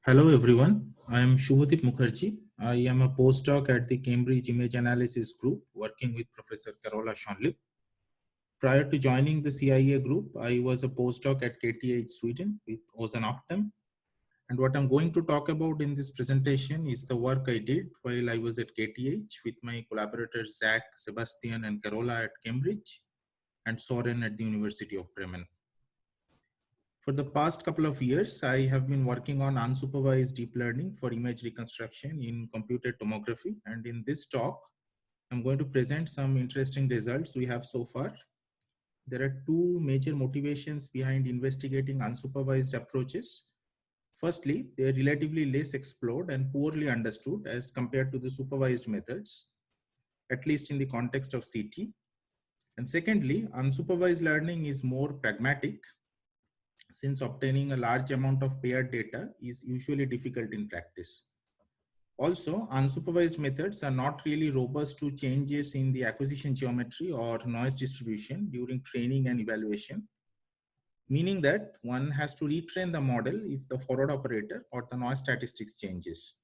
Hello everyone, I am Shubhadeep Mukherjee. I am a postdoc at the Cambridge Image Analysis Group working with Professor Carola Schonlip. Prior to joining the CIA group, I was a postdoc at KTH Sweden with Ozan Octam. And what I'm going to talk about in this presentation is the work I did while I was at KTH with my collaborators Zach, Sebastian, and Carola at Cambridge and Soren at the University of Bremen. For the past couple of years, I have been working on unsupervised deep learning for image reconstruction in computed tomography. And in this talk, I'm going to present some interesting results we have so far. There are two major motivations behind investigating unsupervised approaches. Firstly, they are relatively less explored and poorly understood as compared to the supervised methods, at least in the context of CT. And secondly, unsupervised learning is more pragmatic, since obtaining a large amount of paired data is usually difficult in practice. Also, unsupervised methods are not really robust to changes in the acquisition geometry or noise distribution during training and evaluation, meaning that one has to retrain the model if the forward operator or the noise statistics changes.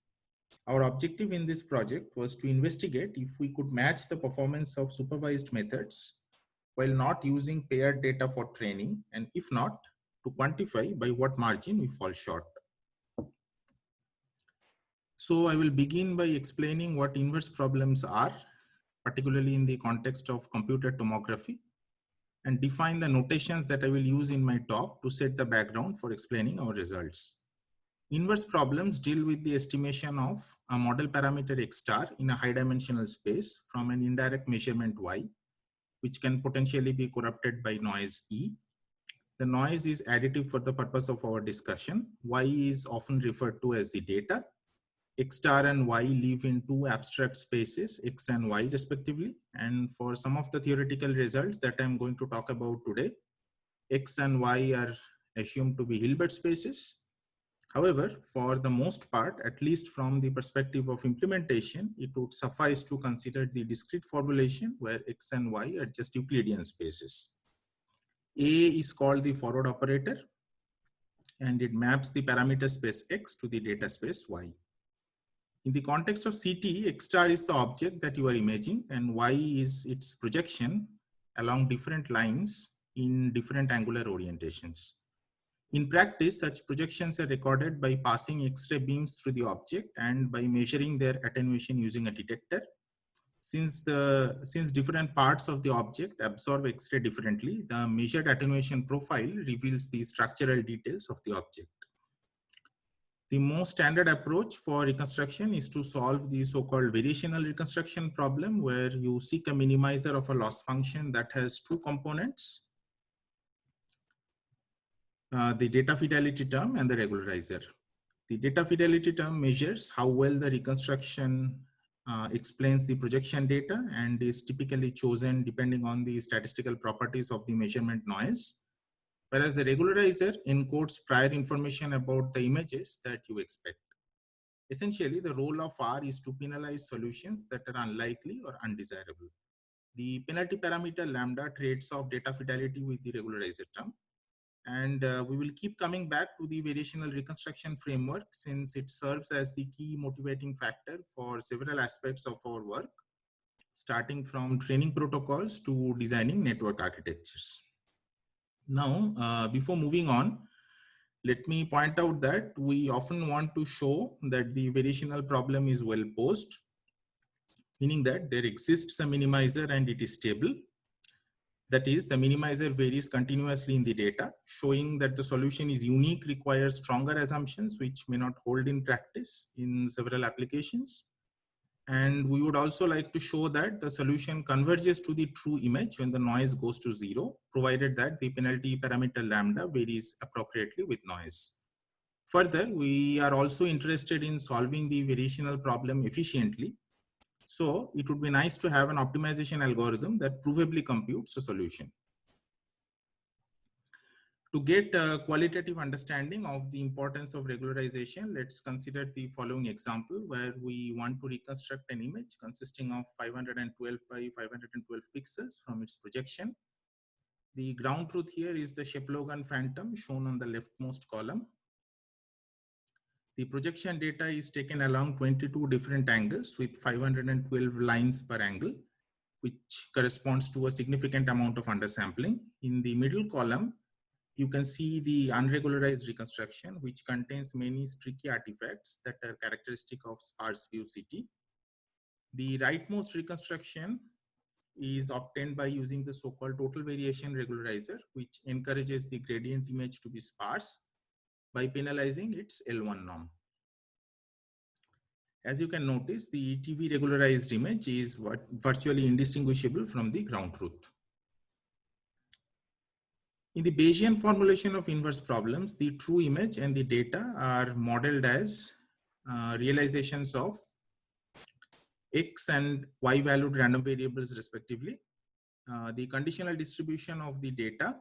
Our objective in this project was to investigate if we could match the performance of supervised methods while not using paired data for training, and if not, to quantify by what margin we fall short. So I will begin by explaining what inverse problems are, particularly in the context of computed tomography, and define the notations that I will use in my talk to set the background for explaining our results. Inverse problems deal with the estimation of a model parameter x star in a high dimensional space from an indirect measurement y, which can potentially be corrupted by noise E. The noise is additive for the purpose of our discussion. Y is often referred to as the data. X star and Y live in two abstract spaces, X and Y respectively. And for some of the theoretical results that I'm going to talk about today, X and Y are assumed to be Hilbert spaces. However, for the most part, at least from the perspective of implementation, it would suffice to consider the discrete formulation where X and Y are just Euclidean spaces. A is called the forward operator, and it maps the parameter space X to the data space Y. In the context of CT, X star is the object that you are imaging, and Y is its projection along different lines in different angular orientations. In practice, such projections are recorded by passing X-ray beams through the object and by measuring their attenuation using a detector. Since different parts of the object absorb X-ray differently, the measured attenuation profile reveals the structural details of the object. The most standard approach for reconstruction is to solve the so-called variational reconstruction problem, where you seek a minimizer of a loss function that has two components, the data fidelity term and the regularizer. The data fidelity term measures how well the reconstruction explains the projection data and is typically chosen depending on the statistical properties of the measurement noise, whereas the regularizer encodes prior information about the images that you expect. Essentially, the role of R is to penalize solutions that are unlikely or undesirable. The penalty parameter lambda trades off data fidelity with the regularizer term. And we will keep coming back to the variational reconstruction framework, since it serves as the key motivating factor for several aspects of our work, starting from training protocols to designing network architectures. Now, before moving on, let me point out that we often want to show that the variational problem is well posed, meaning that there exists a minimizer and it is stable. That is, the minimizer varies continuously in the data. Showing that the solution is unique requires stronger assumptions, which may not hold in practice in several applications. And we would also like to show that the solution converges to the true image when the noise goes to 0, provided that the penalty parameter lambda varies appropriately with noise. Further, we are also interested in solving the variational problem efficiently. So it would be nice to have an optimization algorithm that provably computes a solution. To get a qualitative understanding of the importance of regularization, let's consider the following example, where we want to reconstruct an image consisting of 512 by 512 pixels from its projection. The ground truth here is the Shep-Logan phantom shown on the leftmost column. The projection data is taken along 22 different angles with 512 lines per angle, which corresponds to a significant amount of undersampling. In the middle column, you can see the unregularized reconstruction, which contains many streaky artifacts that are characteristic of sparse view CT. The rightmost reconstruction is obtained by using the so-called total variation regularizer, which encourages the gradient image to be sparse by penalizing its L1 norm. As you can notice, the TV regularized image is virtually indistinguishable from the ground truth. In the Bayesian formulation of inverse problems, the true image and the data are modeled as realizations of X and Y valued random variables respectively. The conditional distribution of the data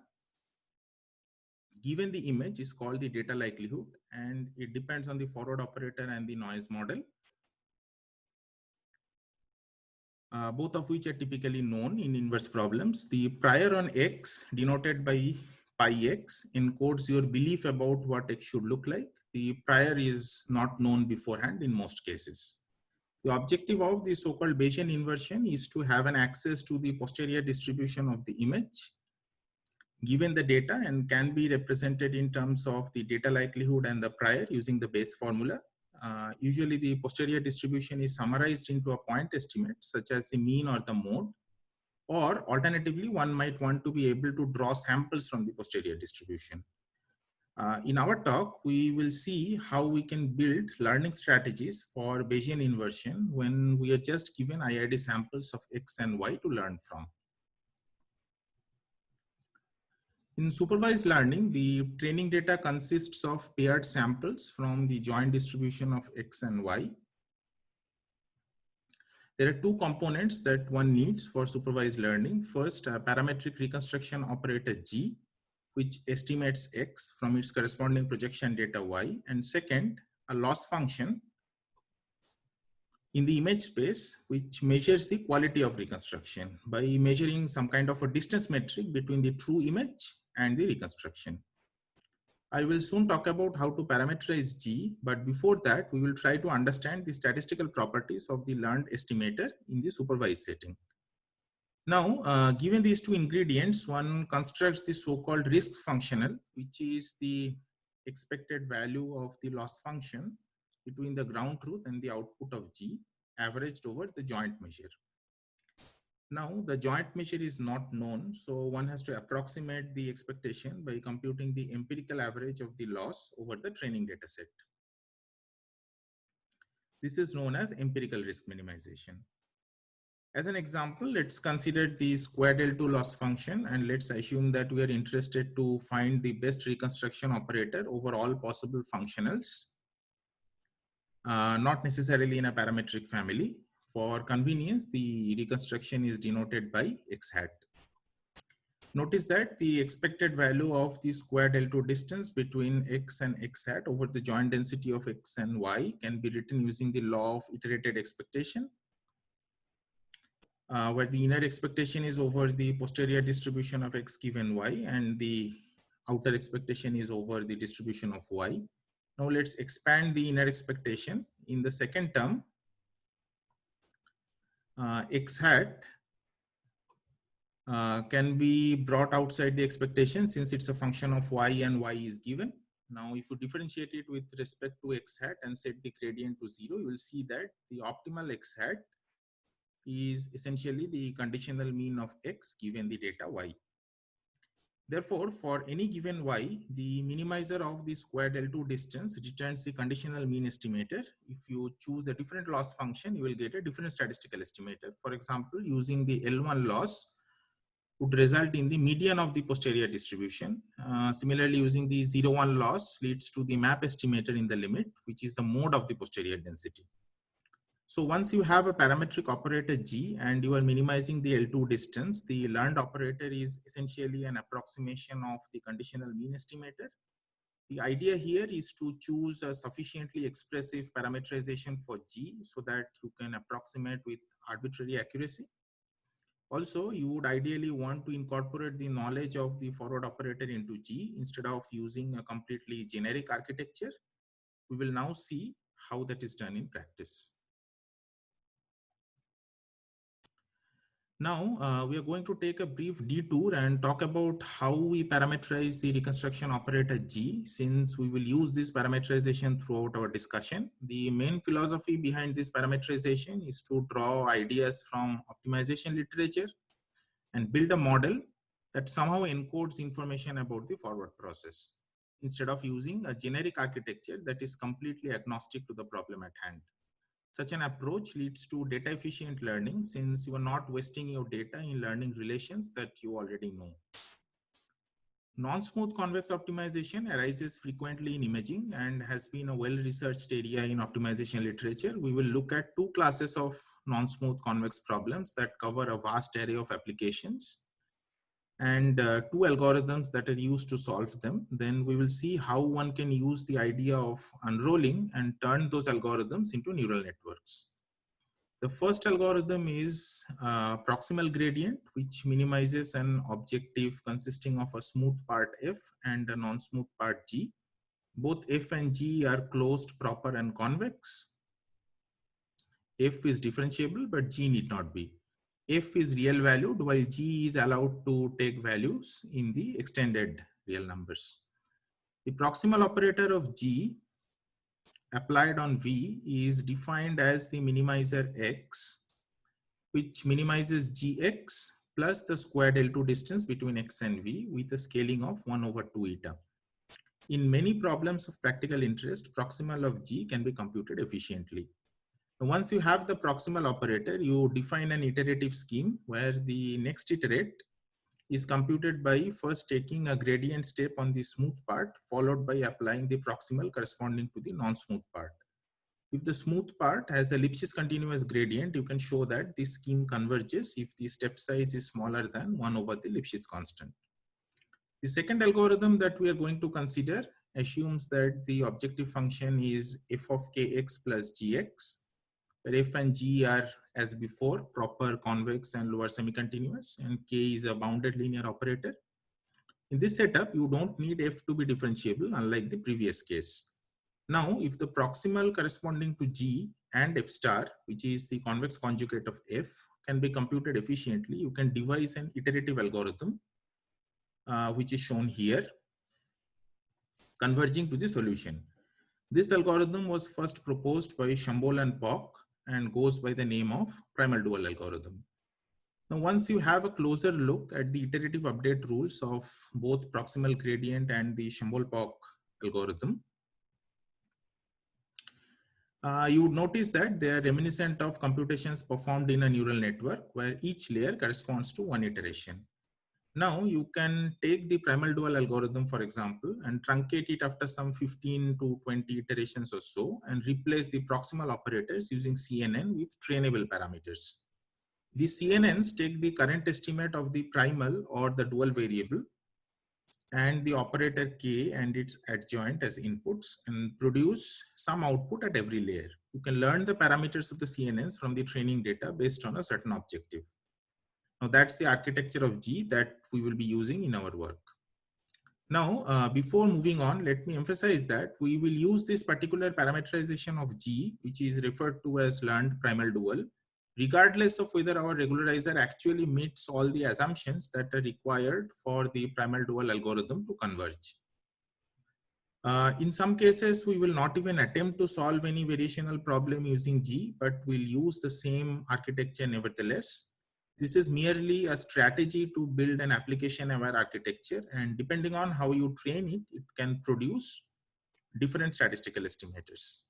given the image is called the data likelihood, and it depends on the forward operator and the noise model, both of which are typically known in inverse problems. The prior on X, denoted by pi X, encodes your belief about what X should look like. The prior is not known beforehand in most cases. The objective of the so-called Bayesian inversion is to have an access to the posterior distribution of the image given the data, and can be represented in terms of the data likelihood and the prior using the Bayes formula. Usually the posterior distribution is summarized into a point estimate such as the mean or the mode, or alternatively one might want to be able to draw samples from the posterior distribution. In our talk, we will see how we can build learning strategies for Bayesian inversion when we are just given IID samples of X and Y to learn from. In supervised learning, the training data consists of paired samples from the joint distribution of X and Y. There are two components that one needs for supervised learning. First, a parametric reconstruction operator G, which estimates X from its corresponding projection data Y. And second, a loss function in the image space, which measures the quality of reconstruction by measuring some kind of a distance metric between the true image and the reconstruction. I will soon talk about how to parameterize G, but before that, we will try to understand the statistical properties of the learned estimator in the supervised setting. Now, given these two ingredients, one constructs the so-called risk functional, which is the expected value of the loss function between the ground truth and the output of G averaged over the joint measure. Now, the joint measure is not known, so one has to approximate the expectation by computing the empirical average of the loss over the training data set. This is known as empirical risk minimization. As an example, let's consider the squared L2 loss function, and let's assume that we are interested to find the best reconstruction operator over all possible functionals, not necessarily in a parametric family. For convenience, the reconstruction is denoted by X hat. Notice that the expected value of the squared L2 distance between X and X hat over the joint density of X and Y can be written using the law of iterated expectation, where the inner expectation is over the posterior distribution of X given Y, and the outer expectation is over the distribution of Y. Now let's expand the inner expectation. In the second term, X hat can be brought outside the expectation since it's a function of Y and Y is given. Now, if you differentiate it with respect to X hat and set the gradient to 0, you will see that the optimal X hat is essentially the conditional mean of X given the data Y. Therefore, for any given Y, the minimizer of the squared L2 distance returns the conditional mean estimator. If you choose a different loss function, you will get a different statistical estimator. For example, using the L1 loss would result in the median of the posterior distribution. Similarly, using the 0,1 loss leads to the map estimator in the limit, which is the mode of the posterior density. So once you have a parametric operator G and you are minimizing the L2 distance, the learned operator is essentially an approximation of the conditional mean estimator. The idea here is to choose a sufficiently expressive parameterization for G so that you can approximate with arbitrary accuracy. Also, you would ideally want to incorporate the knowledge of the forward operator into G instead of using a completely generic architecture. We will now see how that is done in practice. Now, we are going to take a brief detour and talk about how we parameterize the reconstruction operator G, since we will use this parameterization throughout our discussion. The main philosophy behind this parameterization is to draw ideas from optimization literature and build a model that somehow encodes information about the forward process, instead of using a generic architecture that is completely agnostic to the problem at hand. Such an approach leads to data efficient learning, since you are not wasting your data in learning relations that you already know. Non-smooth convex optimization arises frequently in imaging and has been a well-researched area in optimization literature. We will look at two classes of non-smooth convex problems that cover a vast array of applications, and two algorithms that are used to solve them. Then we will see how one can use the idea of unrolling and turn those algorithms into neural networks. The first algorithm is proximal gradient, which minimizes an objective consisting of a smooth part F and a non-smooth part G. Both F and G are closed, proper, and convex. F is differentiable, but G need not be. F is real valued, while G is allowed to take values in the extended real numbers. The proximal operator of G applied on V is defined as the minimizer X, which minimizes Gx plus the squared L2 distance between X and V with a scaling of 1/2 eta. In many problems of practical interest, proximal of G can be computed efficiently. Once you have the proximal operator, you define an iterative scheme where the next iterate is computed by first taking a gradient step on the smooth part, followed by applying the proximal corresponding to the non-smooth part. If the smooth part has a Lipschitz continuous gradient, you can show that the scheme converges if the step size is smaller than 1/the Lipschitz constant. The second algorithm that we are going to consider assumes that the objective function is f of kx plus gx, where f and g are, as before, proper, convex, and lower semi-continuous, and k is a bounded linear operator. In this setup, you don't need f to be differentiable, unlike the previous case. Now, if the proximal corresponding to G and F star, which is the convex conjugate of F, can be computed efficiently, you can devise an iterative algorithm, which is shown here, converging to the solution. This algorithm was first proposed by Chambol and Pock and goes by the name of primal dual algorithm. Now, once you have a closer look at the iterative update rules of both proximal gradient and the Chambol-Pock algorithm, you would notice that they are reminiscent of computations performed in a neural network where each layer corresponds to one iteration. Now you can take the primal dual algorithm, for example, and truncate it after some 15 to 20 iterations or so, and replace the proximal operators using CNN with trainable parameters. The CNNs take the current estimate of the primal or the dual variable and the operator K and its adjoint as inputs and produce some output at every layer. You can learn the parameters of the CNNs from the training data based on a certain objective. Now that's the architecture of G that we will be using in our work. Now, before moving on, let me emphasize that we will use this particular parameterization of G, which is referred to as learned primal dual, regardless of whether our regularizer actually meets all the assumptions that are required for the primal dual algorithm to converge. In some cases, we will not even attempt to solve any variational problem using G, but we'll use the same architecture nevertheless. This is merely a strategy to build an application-aware architecture, and depending on how you train it, it can produce different statistical estimators.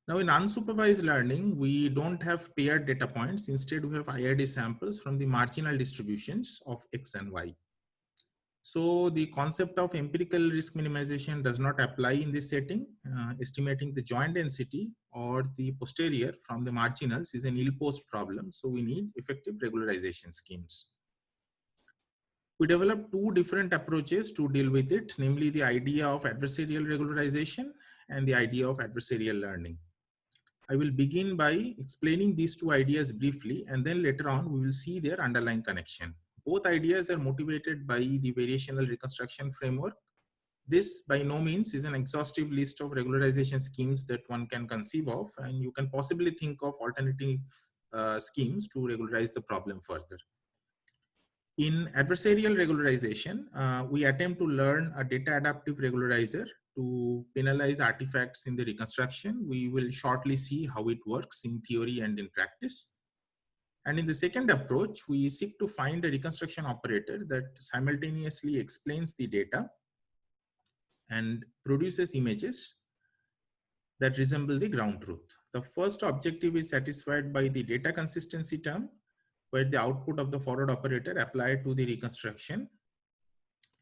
Now, in unsupervised learning, we don't have paired data points. Instead, we have IRD samples from the marginal distributions of X and Y. So the concept of empirical risk minimization does not apply in this setting. Estimating the joint density or the posterior from the marginals is an ill-posed problem. So we need effective regularization schemes. We developed two different approaches to deal with it, namely the idea of adversarial regularization and the idea of adversarial learning. I will begin by explaining these two ideas briefly, and then later on we will see their underlying connection. Both ideas are motivated by the variational reconstruction framework, This by no means is an exhaustive list of regularization schemes that one can conceive of, and you can possibly think of alternative schemes to regularize the problem further. In adversarial regularization, we attempt to learn a data adaptive regularizer to penalize artifacts in the reconstruction. We will shortly see how it works in theory and in practice. And in the second approach, we seek to find a reconstruction operator that simultaneously explains the data and produces images that resemble the ground truth. The first objective is satisfied by the data consistency term, where the output of the forward operator applied to the reconstruction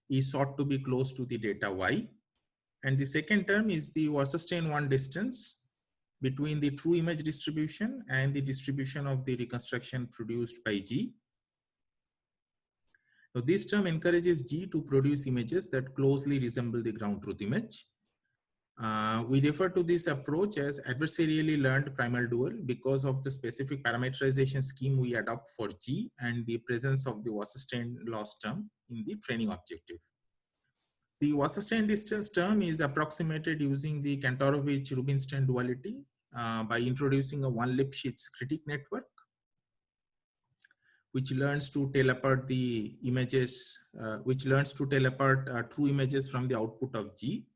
is sought to be close to the data Y. And the second term is the Wasserstein-1 distance between the true image distribution and the distribution of the reconstruction produced by G. Now, this term encourages G to produce images that closely resemble the ground truth image. We refer to this approach as adversarially learned primal dual because of the specific parameterization scheme we adopt for G and the presence of the Wasserstein loss term in the training objective. The Wasserstein distance term is approximated using the Kantorovich-Rubinstein duality by introducing a one Lipschitz critique network, which learns to tell apart the images, true images from the output of G,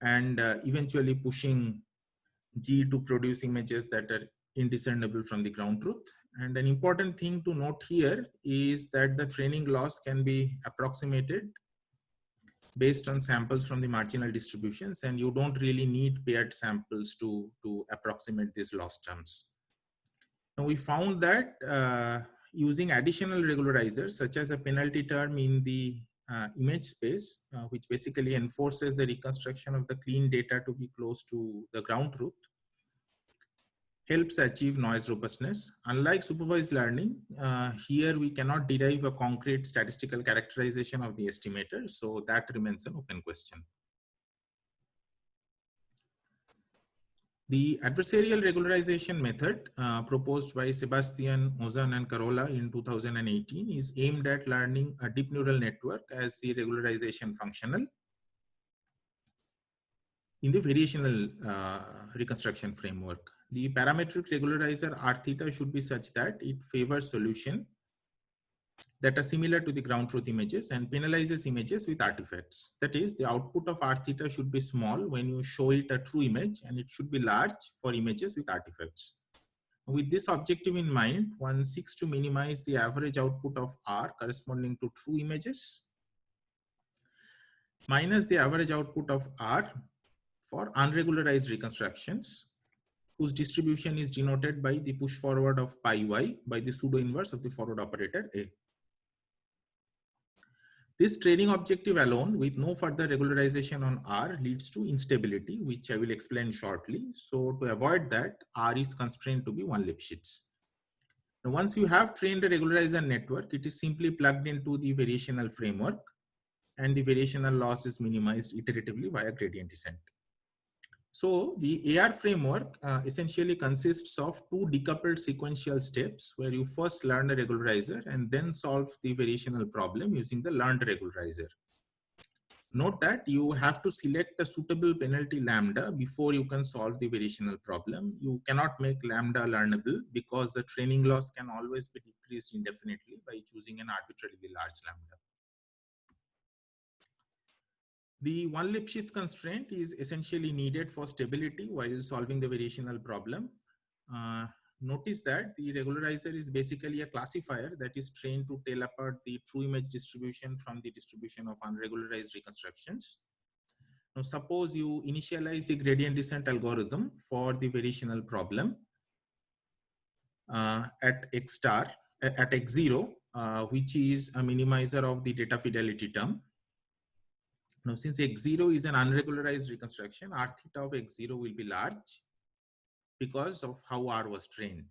and eventually pushing G to produce images that are indiscernible from the ground truth. And an important thing to note here is that the training loss can be approximated based on samples from the marginal distributions, and you don't really need paired samples to approximate these loss terms. Now, we found that using additional regularizers, such as a penalty term in the image space, which basically enforces the reconstruction of the clean data to be close to the ground truth, helps achieve noise robustness. Unlike supervised learning, here we cannot derive a concrete statistical characterization of the estimator, so that remains an open question. The adversarial regularization method proposed by Sebastian, Ozan, and Carolla in 2018 is aimed at learning a deep neural network as the regularization functional in the variational reconstruction framework. The parametric regularizer R theta should be such that it favors solution that are similar to the ground truth images and penalizes images with artifacts. That is, the output of R theta should be small when you show it a true image, and it should be large for images with artifacts. With this objective in mind, one seeks to minimize the average output of R corresponding to true images minus the average output of R for unregularized reconstructions, whose distribution is denoted by the push forward of pi y by the pseudo inverse of the forward operator A. This training objective alone with no further regularization on R leads to instability, which I will explain shortly. So to avoid that, R is constrained to be one Lipschitz. Now, once you have trained a regularizer network, it is simply plugged into the variational framework, and the variational loss is minimized iteratively via gradient descent. So the AR framework essentially consists of two decoupled sequential steps where you first learn a regularizer and then solve the variational problem using the learned regularizer. Note that you have to select a suitable penalty lambda before you can solve the variational problem. You cannot make lambda learnable because the training loss can always be decreased indefinitely by choosing an arbitrarily large lambda. The one Lipschitz constraint is essentially needed for stability while solving the variational problem. Notice that the regularizer is basically a classifier that is trained to tell apart the true image distribution from the distribution of unregularized reconstructions. Now, suppose you initialize the gradient descent algorithm for the variational problem at x star, at x0, which is a minimizer of the data fidelity term. Now, since x0 is an unregularized reconstruction, R theta of x0 will be large because of how R was trained.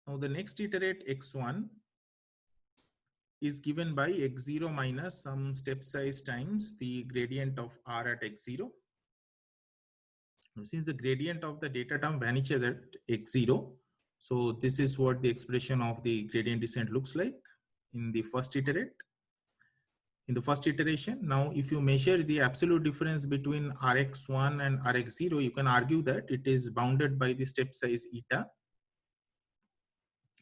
Now, the next iterate x1 is given by x0 minus some step size times the gradient of R at x0. Now, since the gradient of the data term vanishes at x0, so this is what the expression of the gradient descent looks like in the first iterate. in the first iteration. Now, if you measure the absolute difference between Rx1 and Rx0, you can argue that it is bounded by the step size eta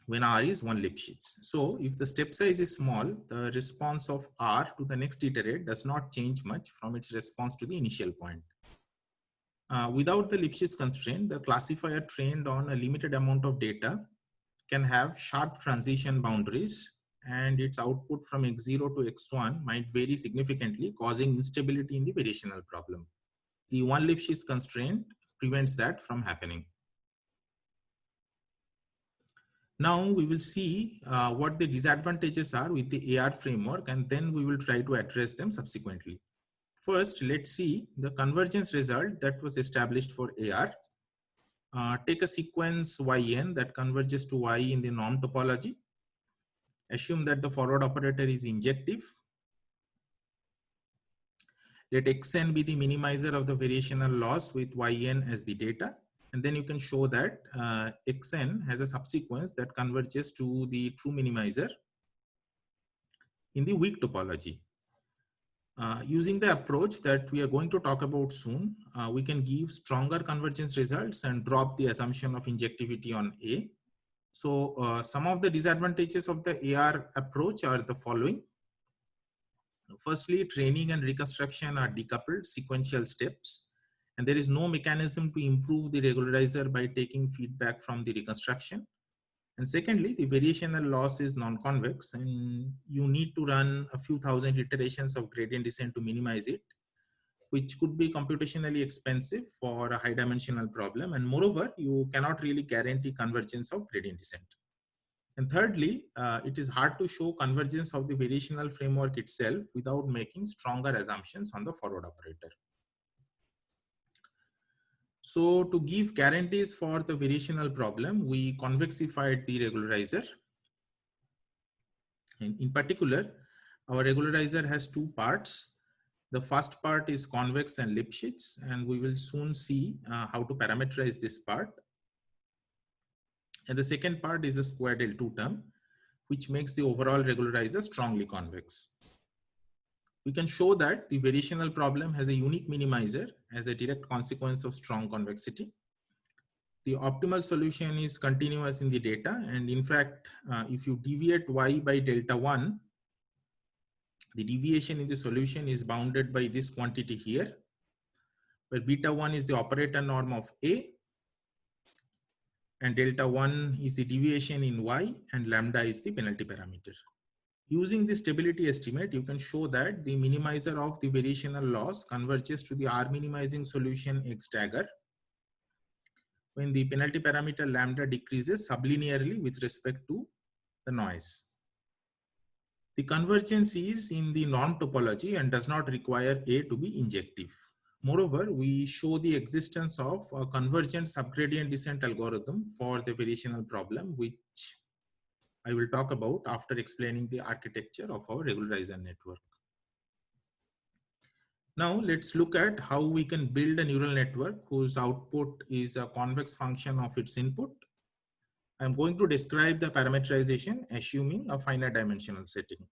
when R is 1 Lipschitz. So if the step size is small, the response of R to the next iterate does not change much from its response to the initial point. Without the Lipschitz constraint, the classifier trained on a limited amount of data can have sharp transition boundaries, and its output from x0 to x1 might vary significantly, causing instability in the variational problem. The 1 Lipschitz constraint prevents that from happening. Now we will see what the disadvantages are with the AR framework, and then we will try to address them subsequently. First, let's see the convergence result that was established for AR. Take a sequence yn that converges to y in the norm topology. Assume that the forward operator is injective. Let xn be the minimizer of the variational loss with yn as the data. And then you can show that xn has a subsequence that converges to the true minimizer in the weak topology. Using the approach that we are going to talk about soon, we can give stronger convergence results and drop the assumption of injectivity on A. So some of the disadvantages of the AR approach are the following. Firstly, training and reconstruction are decoupled sequential steps, and there is no mechanism to improve the regularizer by taking feedback from the reconstruction. And secondly, the variational loss is non-convex, and you need to run a few thousand iterations of gradient descent to minimize it, which could be computationally expensive for a high dimensional problem. And moreover, you cannot really guarantee convergence of gradient descent. And thirdly, it is hard to show convergence of the variational framework itself without making stronger assumptions on the forward operator. So to give guarantees for the variational problem, we convexified the regularizer. And in particular, our regularizer has two parts. The first part is convex and Lipschitz, and we will soon see how to parameterize this part. And the second part is a squared L2 term, which makes the overall regularizer strongly convex. We can show that the variational problem has a unique minimizer as a direct consequence of strong convexity. The optimal solution is continuous in the data, and in fact, if you deviate y by delta 1, the deviation in the solution is bounded by this quantity here, where beta 1 is the operator norm of A, and delta 1 is the deviation in y, and lambda is the penalty parameter. Using the stability estimate, you can show that the minimizer of the variational loss converges to the R minimizing solution X dagger when the penalty parameter lambda decreases sublinearly with respect to the noise. The convergence is in the norm topology and does not require A to be injective. Moreover, we show the existence of a convergent subgradient descent algorithm for the variational problem, which I will talk about after explaining the architecture of our regularizer network. Now let's look at how we can build a neural network whose output is a convex function of its input. I'm going to describe the parameterization assuming a finite dimensional setting.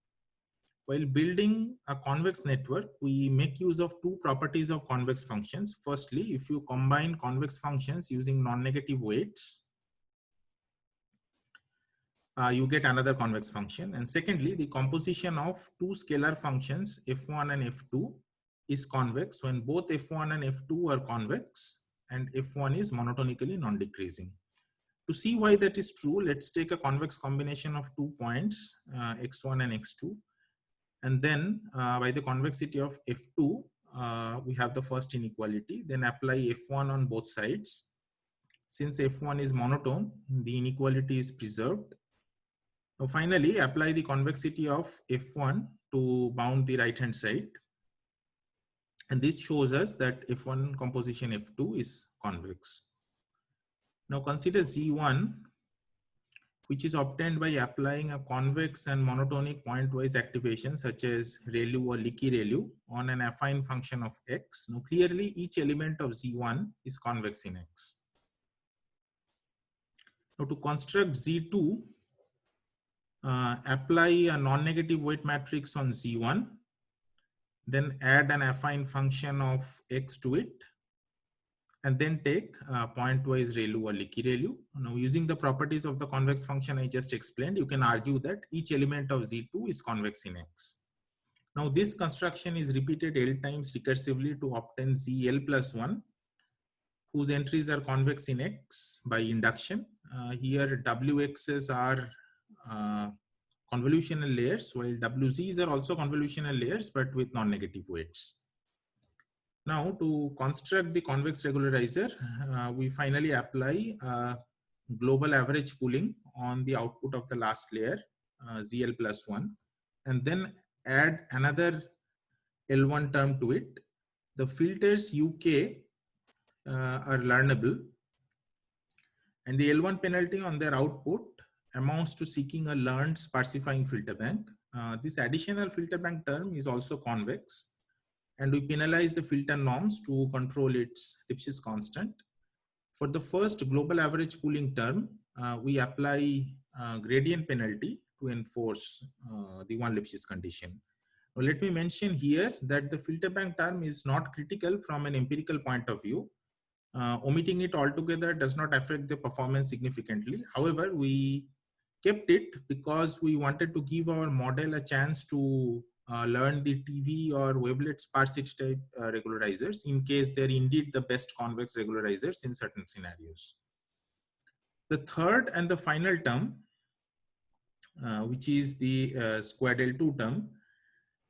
While building a convex network, we make use of two properties of convex functions. Firstly, if you combine convex functions using non-negative weights, you get another convex function. And secondly, the composition of two scalar functions f1 and f2 is convex when both f1 and f2 are convex and f1 is monotonically non-decreasing. To see why that is true, let's take a convex combination of 2 points, x1 and x2. And then by the convexity of f2, we have the first inequality, then apply f1 on both sides. Since f1 is monotone, the inequality is preserved. Now finally, apply the convexity of f1 to bound the right-hand side. And this shows us that f1 composition f2 is convex. Now consider z1, which is obtained by applying a convex and monotonic pointwise activation such as ReLU or leaky ReLU on an affine function of x. Now clearly each element of z1 is convex in x. Now to construct z2, apply a non-negative weight matrix on z1 then add an affine function of x to it, and then take pointwise ReLU or leaky ReLU. Now, using the properties of the convex function I just explained, you can argue that each element of Z2 is convex in X. Now, this construction is repeated L times recursively to obtain ZL plus 1, whose entries are convex in X by induction. Here, WXs are convolutional layers, while WZs are also convolutional layers, but with non-negative weights. Now, to construct the convex regularizer, we finally apply global average pooling on the output of the last layer, ZL plus 1, and then add another L1 term to it. The filters UK are learnable, and the L1 penalty on their output amounts to seeking a learned sparsifying filter bank. This additional filter bank term is also convex, and we penalize the filter norms to control its Lipschitz constant. For the first global average pooling term, we apply gradient penalty to enforce the one Lipschitz condition. Now, let me mention here that the filter bank term is not critical from an empirical point of view. Omitting it altogether does not affect the performance significantly. However, we kept it because we wanted to give our model a chance to learn the TV or wavelet sparsity type regularizers in case they're indeed the best convex regularizers in certain scenarios. The third and the final term, which is the squared L2 term,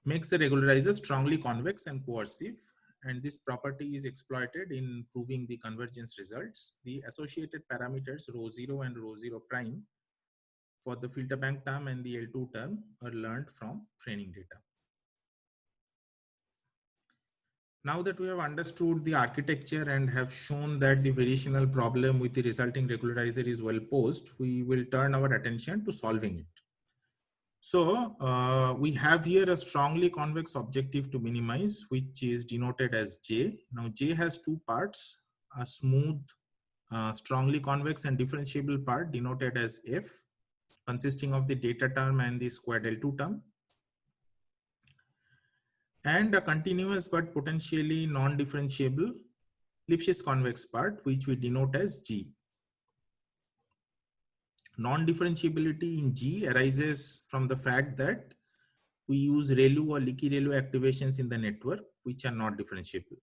makes the regularizer strongly convex and coercive, and this property is exploited in proving the convergence results. The associated parameters ρ0 and ρ0 prime for the filter bank term and the L2 term are learned from training data. Now that we have understood the architecture and have shown that the variational problem with the resulting regularizer is well posed, we will turn our attention to solving it. So we have here a strongly convex objective to minimize, which is denoted as J. Now J has two parts, a smooth, strongly convex and differentiable part denoted as F, consisting of the data term and the squared L2 term, and a continuous but potentially non-differentiable Lipschitz convex part, which we denote as G. Non-differentiability in G arises from the fact that we use ReLU or leaky ReLU activations in the network, which are not differentiable.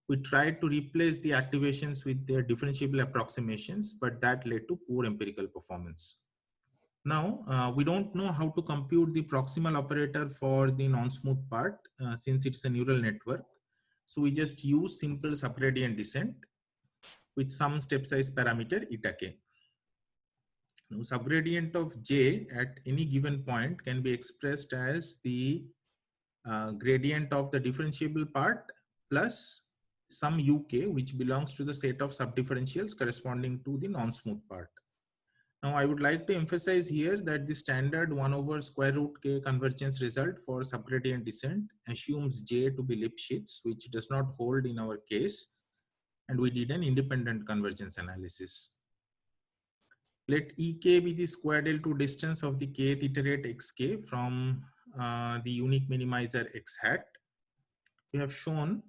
We tried to replace the activations with their differentiable approximations, but that led to poor empirical performance. Now, we don't know how to compute the proximal operator for the non-smooth part since it's a neural network. So we just use simple subgradient descent with some step size parameter eta k. Now, subgradient of J at any given point can be expressed as the gradient of the differentiable part plus some UK, which belongs to the set of subdifferentials corresponding to the non-smooth part. Now, I would like to emphasize here that the standard 1 over square root k convergence result for subgradient descent assumes J to be Lipschitz, which does not hold in our case, and we did an independent convergence analysis. Let Ek be the squared L2 distance of the kth iterate xk from the unique minimizer x hat. We have shown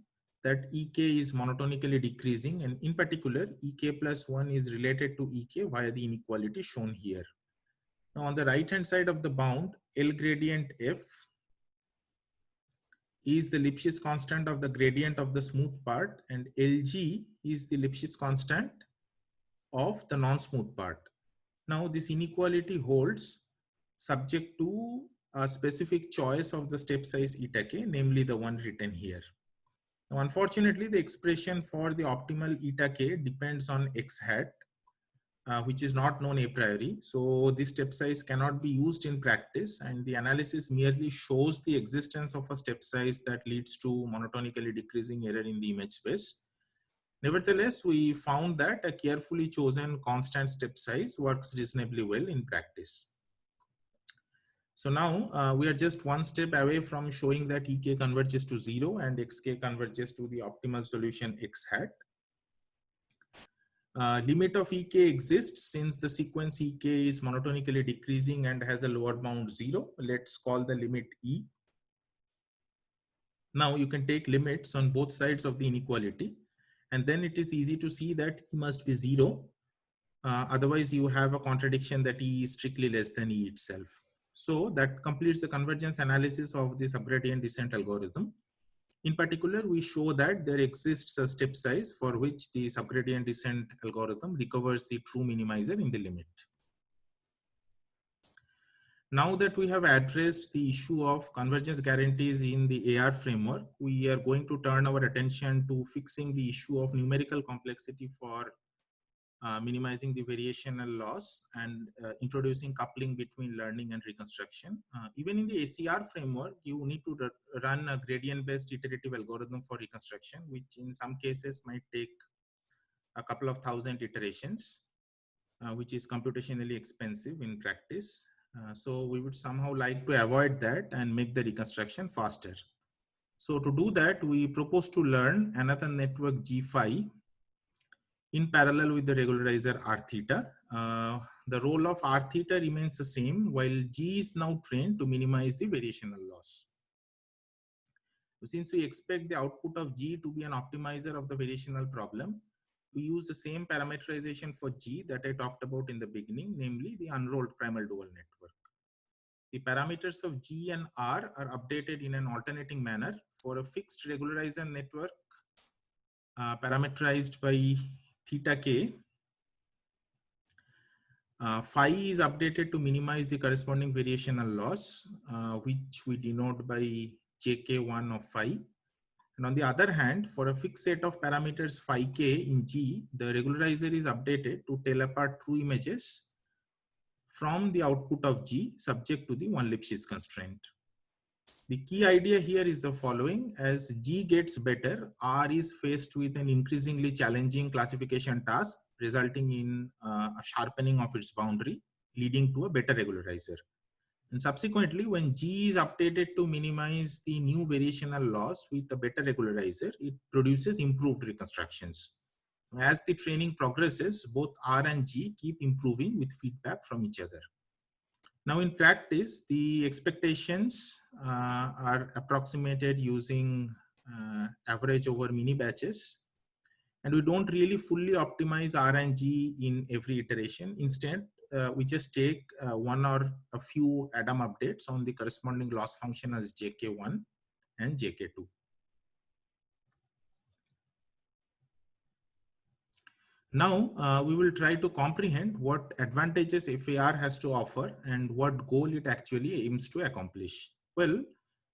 that Ek is monotonically decreasing, and in particular, Ek plus 1 is related to Ek via the inequality shown here. Now, on the right-hand side of the bound, L gradient F is the Lipschitz constant of the gradient of the smooth part, and Lg is the Lipschitz constant of the non-smooth part. Now, this inequality holds subject to a specific choice of the step size eta k, namely the one written here. Now, unfortunately, the expression for the optimal eta k depends on x hat, which is not known a priori. So this step size cannot be used in practice, and the analysis merely shows the existence of a step size that leads to monotonically decreasing error in the image space. Nevertheless, we found that a carefully chosen constant step size works reasonably well in practice. So now we are just one step away from showing that Ek converges to 0 and Xk converges to the optimal solution x hat. Limit of Ek exists since the sequence Ek is monotonically decreasing and has a lower bound 0. Let's call the limit E. Now you can take limits on both sides of the inequality, and then it is easy to see that E must be 0. Otherwise, you have a contradiction that E is strictly less than E itself. So that completes the convergence analysis of the subgradient descent algorithm. In particular, we show that there exists a step size for which the subgradient descent algorithm recovers the true minimizer in the limit. Now that we have addressed the issue of convergence guarantees in the AR framework, we are going to turn our attention to fixing the issue of numerical complexity for minimizing the variational loss and introducing coupling between learning and reconstruction. Even in the ACR framework, you need to run a gradient-based iterative algorithm for reconstruction, which in some cases might take a couple of thousand iterations, which is computationally expensive in practice. So we would somehow like to avoid that and make the reconstruction faster. So to do that, we propose to learn another network G phi in parallel with the regularizer R theta. The role of R theta remains the same, while G is now trained to minimize the variational loss. Since we expect the output of G to be an optimizer of the variational problem, we use the same parameterization for G that I talked about in the beginning, namely the unrolled primal dual network. The parameters of G and R are updated in an alternating manner for a fixed regularizer network parameterized by theta k. Phi is updated to minimize the corresponding variational loss, which we denote by jk1 of phi. And on the other hand, for a fixed set of parameters phi k in G, the regularizer is updated to tell apart true images from the output of G subject to the one Lipschitz constraint. The key idea here is the following: as G gets better, R is faced with an increasingly challenging classification task, resulting in a sharpening of its boundary, leading to a better regularizer. And subsequently, when G is updated to minimize the new variational loss with a better regularizer, it produces improved reconstructions. As the training progresses, both R and G keep improving with feedback from each other. Now in practice, the expectations are approximated using average over mini batches. And we don't really fully optimize R and G in every iteration. Instead, we just take one or a few ADAM updates on the corresponding loss function as JK1 and JK2. Now, we will try to comprehend what advantages FAR has to offer and what goal it actually aims to accomplish. Well,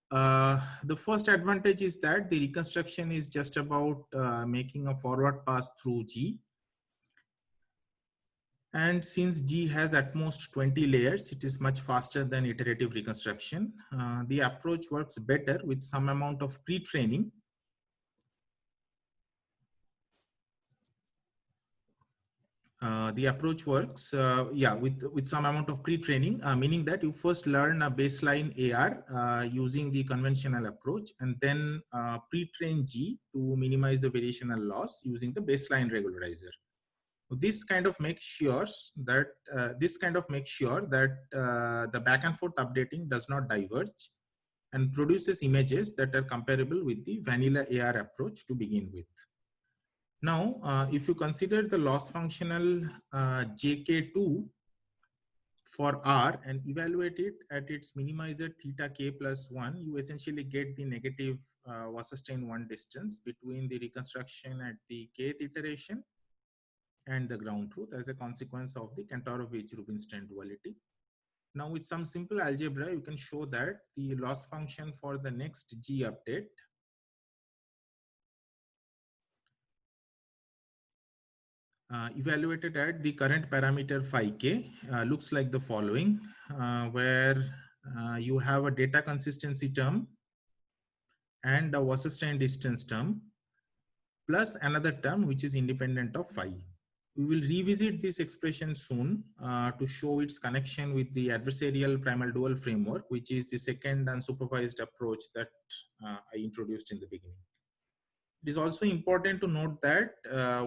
the first advantage is that the reconstruction is just about making a forward pass through G. And since G has at most 20 layers, it is much faster than iterative reconstruction. The approach works better with some amount of pre-training. The approach works, with some amount of pre-training, meaning that you first learn a baseline AR using the conventional approach, and then pre-train G to minimize the variational loss using the baseline regularizer. This kind of makes sure that the back and forth updating does not diverge and produces images that are comparable with the vanilla AR approach to begin with. Now, if you consider the loss functional JK2 for R and evaluate it at its minimizer theta k plus 1, you essentially get the negative Wasserstein 1 distance between the reconstruction at the kth iteration and the ground truth as a consequence of the Kantorovich-Rubinstein duality. Now, with some simple algebra, you can show that the loss function for the next G update evaluated at the current parameter phi k looks like the following, where you have a data consistency term and a Wasserstein distance term plus another term which is independent of phi. We will revisit this expression soon to show its connection with the adversarial primal dual framework, which is the second unsupervised approach that I introduced in the beginning. It is also important to note that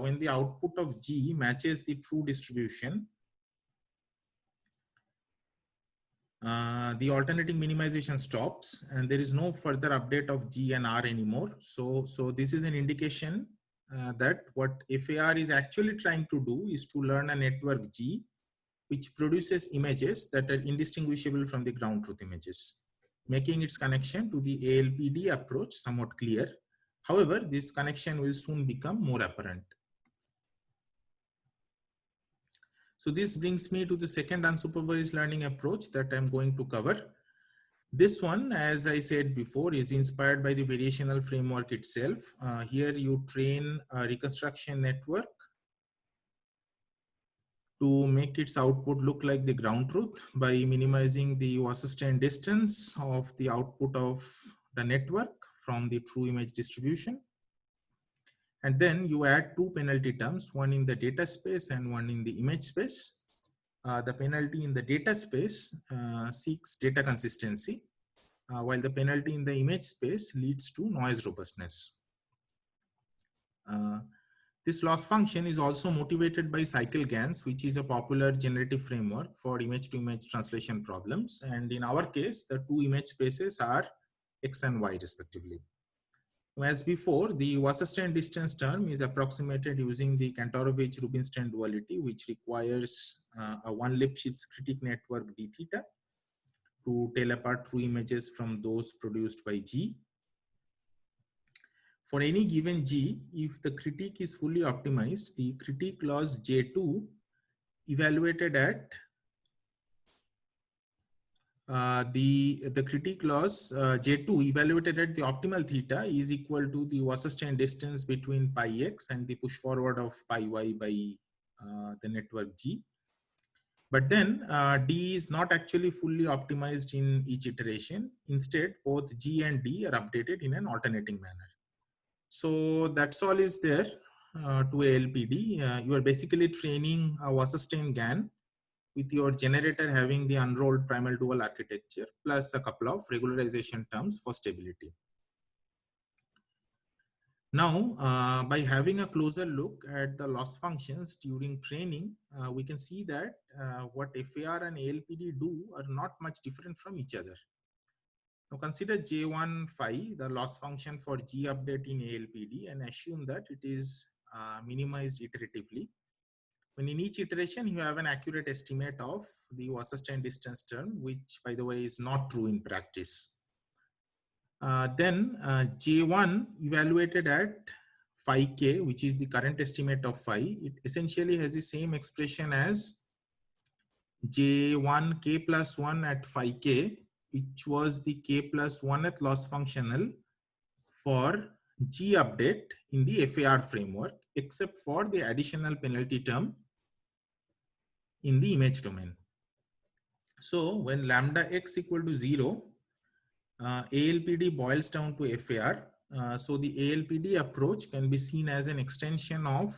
when the output of G matches the true distribution, the alternating minimization stops and there is no further update of G and R anymore. So this is an indication that what FAR is actually trying to do is to learn a network G which produces images that are indistinguishable from the ground truth images, making its connection to the ALPD approach somewhat clear. However, this connection will soon become more apparent. So this brings me to the second unsupervised learning approach that I'm going to cover. This one, as I said before, is inspired by the variational framework itself. Here you train a reconstruction network to make its output look like the ground truth by minimizing the Wasserstein distance of the output of the network from the true image distribution. And then you add two penalty terms, one in the data space and one in the image space. The penalty in the data space seeks data consistency, while the penalty in the image space leads to noise robustness. This loss function is also motivated by CycleGANs, which is a popular generative framework for image-to-image translation problems. And in our case, the two image spaces are X and Y respectively. As before, the Wasserstein distance term is approximated using the Kantorovich-Rubinstein duality, which requires a one Lipschitz critique network d theta to tell apart true images from those produced by G. For any given G, if the critique is fully optimized, the critique loss J2 evaluated at the critique loss J2 evaluated at the optimal theta is equal to the Wasserstein distance between pi x and the push forward of pi y by the network G. But then D is not actually fully optimized in each iteration. Instead, both G and D are updated in an alternating manner. So that's all is there to ALPD. You are basically training a Wasserstein GAN with your generator having the unrolled primal dual architecture plus a couple of regularization terms for stability. Now, by having a closer look at the loss functions during training, we can see that what FAR and ALPD do are not much different from each other. Now consider J1 phi, the loss function for G update in ALPD, and assume that it is minimized iteratively. When in each iteration, you have an accurate estimate of the Wasserstein distance term, which by the way is not true in practice. Then J1 evaluated at phi k, which is the current estimate of phi, it essentially has the same expression as J1 k plus 1 at phi k, which was the k plus 1th loss functional for G update in the FAR framework, except for the additional penalty term in the image domain. So when lambda x equal to 0, ALPD boils down to FAR. So the ALPD approach can be seen as an extension of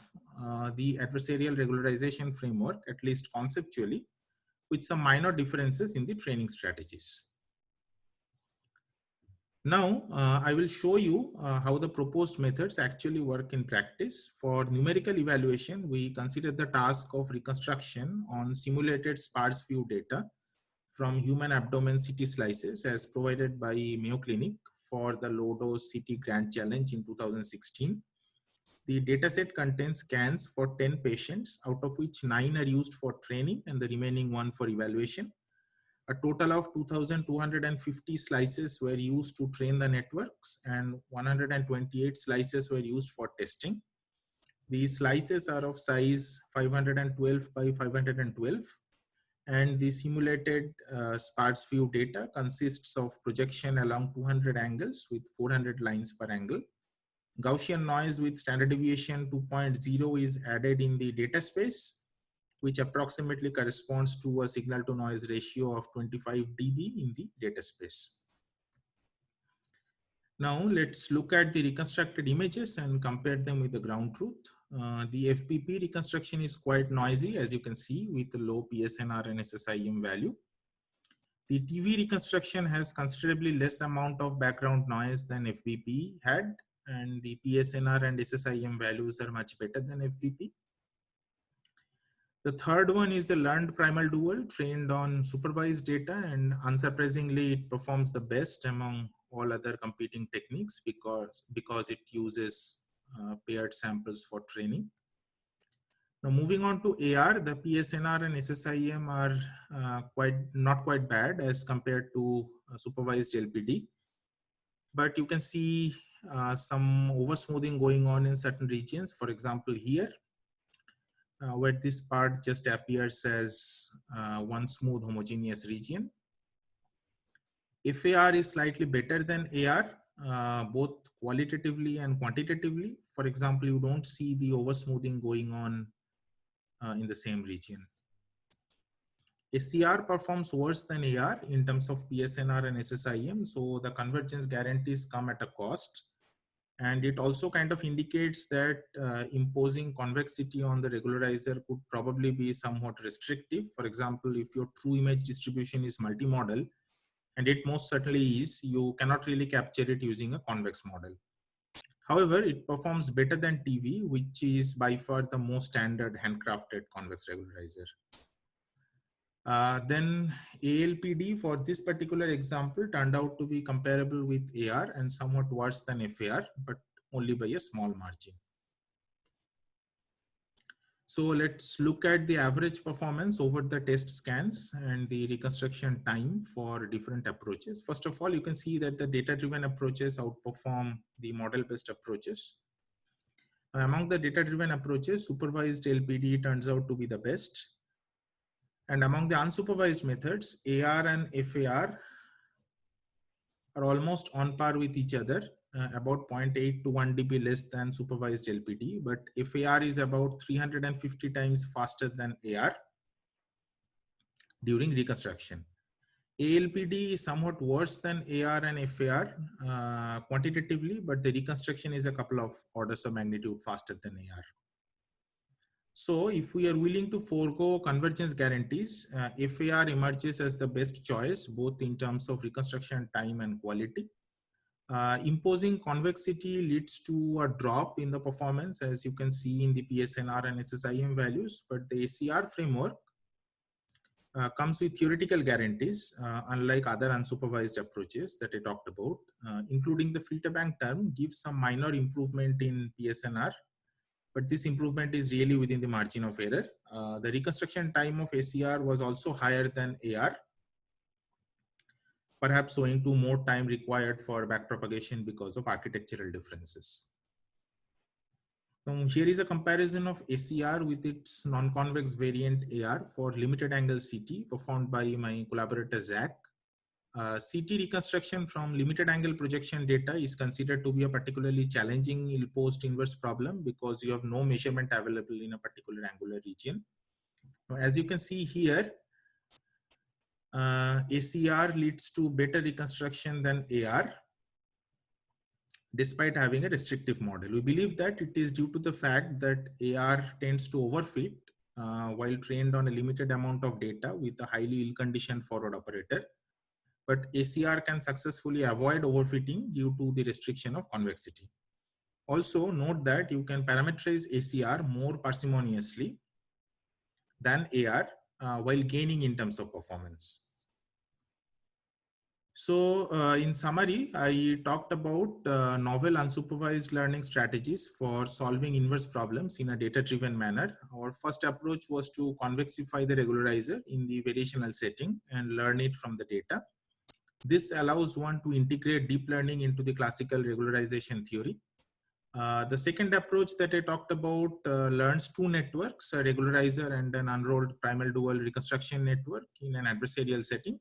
the adversarial regularization framework, at least conceptually, with some minor differences in the training strategies. Now, I will show you how the proposed methods actually work in practice. For numerical evaluation, we consider the task of reconstruction on simulated sparse view data from human abdomen CT slices as provided by Mayo Clinic for the low-dose CT Grand Challenge in 2016. The dataset contains scans for 10 patients, out of which 9 are used for training and the remaining 1 for evaluation. A total of 2,250 slices were used to train the networks and 128 slices were used for testing. These slices are of size 512 by 512 and the simulated sparse view data consists of projection along 200 angles with 400 lines per angle. Gaussian noise with standard deviation 2.0 is added in the data space, which approximately corresponds to a signal to noise ratio of 25 dB in the data space. Now let's look at the reconstructed images and compare them with the ground truth. The FPP reconstruction is quite noisy, as you can see, with a low PSNR and SSIM value. The TV reconstruction has considerably less amount of background noise than FPP had, and the PSNR and SSIM values are much better than FPP. The third one is the learned primal dual trained on supervised data, and unsurprisingly, it performs the best among all other competing techniques because it uses paired samples for training. Now, moving on to AR, the PSNR and SSIM are not quite bad as compared to supervised LPD, but you can see some oversmoothing going on in certain regions. For example, here, where this part just appears as one smooth homogeneous region. FAR is slightly better than AR, both qualitatively and quantitatively. For example, you don't see the oversmoothing going on in the same region. SCR performs worse than AR in terms of PSNR and SSIM, so the convergence guarantees come at a cost. And it also kind of indicates that imposing convexity on the regularizer could probably be somewhat restrictive. For example, if your true image distribution is multimodal, and it most certainly is, you cannot really capture it using a convex model. However, it performs better than TV, which is by far the most standard handcrafted convex regularizer. Then ALPD for this particular example turned out to be comparable with AR and somewhat worse than FAR, but only by a small margin. So let's look at the average performance over the test scans and the reconstruction time for different approaches. First of all, you can see that the data-driven approaches outperform the model-based approaches. Among the data-driven approaches, supervised LPD turns out to be the best. And among the unsupervised methods, AR and FAR are almost on par with each other, about 0.8 to 1 dB less than supervised LPD, but FAR is about 350 times faster than AR during reconstruction. ALPD is somewhat worse than AR and FAR quantitatively, but the reconstruction is a couple of orders of magnitude faster than AR. So if we are willing to forego convergence guarantees, FAR emerges as the best choice, both in terms of reconstruction time and quality. Imposing convexity leads to a drop in the performance, as you can see in the PSNR and SSIM values, but the ACR framework comes with theoretical guarantees, unlike other unsupervised approaches that I talked about, including the filter bank term gives some minor improvement in PSNR, but this improvement is really within the margin of error. The reconstruction time of ACR was also higher than AR, perhaps owing to more time required for backpropagation because of architectural differences. Here is a comparison of ACR with its non-convex variant AR for limited angle CT performed by my collaborator Zach. CT reconstruction from limited angle projection data is considered to be a particularly challenging ill-posed inverse problem because you have no measurement available in a particular angular region. As you can see here, ACR leads to better reconstruction than AR despite having a restrictive model. We believe that it is due to the fact that AR tends to overfit while trained on a limited amount of data with a highly ill-conditioned forward operator. But ACR can successfully avoid overfitting due to the restriction of convexity. Also note that you can parameterize ACR more parsimoniously than AR while gaining in terms of performance. So in summary, I talked about novel unsupervised learning strategies for solving inverse problems in a data-driven manner. Our first approach was to convexify the regularizer in the variational setting and learn it from the data. This allows one to integrate deep learning into the classical regularization theory. The second approach that I talked about learns two networks, a regularizer and an unrolled primal dual reconstruction network in an adversarial setting.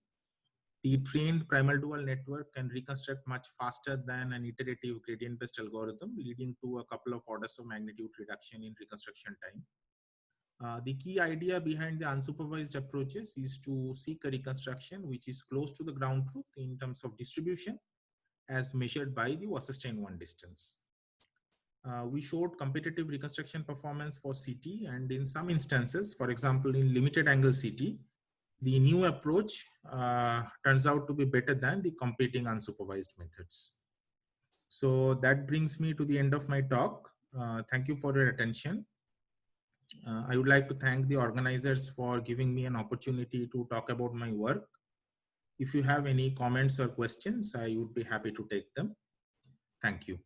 The trained primal dual network can reconstruct much faster than an iterative gradient-based algorithm, leading to a couple of orders of magnitude reduction in reconstruction time. The key idea behind the unsupervised approaches is to seek a reconstruction which is close to the ground truth in terms of distribution as measured by the Wasserstein-1 distance. We showed competitive reconstruction performance for CT, and in some instances, for example, in limited angle CT, the new approach turns out to be better than the competing unsupervised methods. So that brings me to the end of my talk. Thank you for your attention. I would like to thank the organizers for giving me an opportunity to talk about my work. If you have any comments or questions, I would be happy to take them. Thank you.